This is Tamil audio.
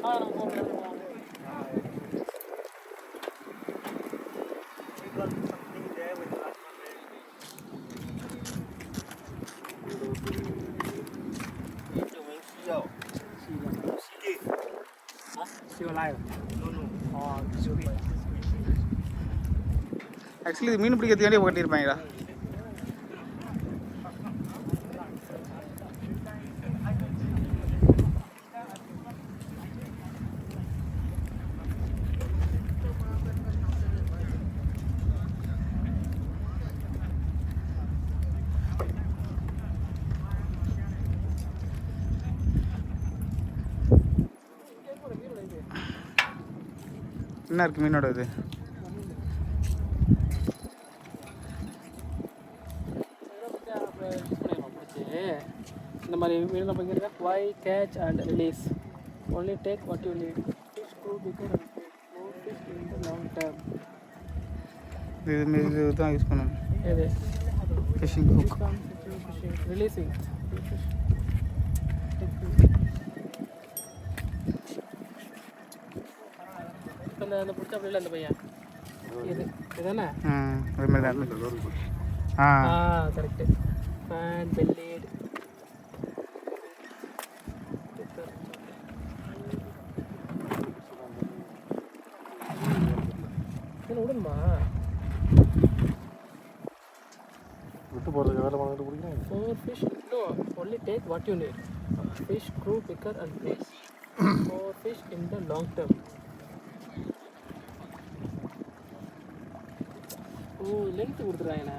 நம்ம போகலாம். ஆக்சுவலி இது மீன் பிடிக்கிறதுக்காண்டி கட்டியிருப்பாங்களா? என்ன இருக்குது மீனோட இது? இந்த மாதிரி மீன் நம்ம இங்கே fly catch and release only take what you need fish grow bigger and more fish in the long term. இது தான் யூஸ் பண்ணணும். எது? Phishing hook. ரிலீசிங் இப்போ அந்த பிடிச்ச அப்படில அந்த பையன் இது இதுதானே? அது மாதிரி தான். கரெக்டு. ஃபேன் பெல்லிட் விடணுமா? விட்டு போகிறதுக்கு வேலை பண்ணிட்டு பிடிக்கிறேன். For fish, no, only take what you need. Fish grow bigger and fish. For fish in the long term. ஓ லென்த் கொடுத்துறாங்க.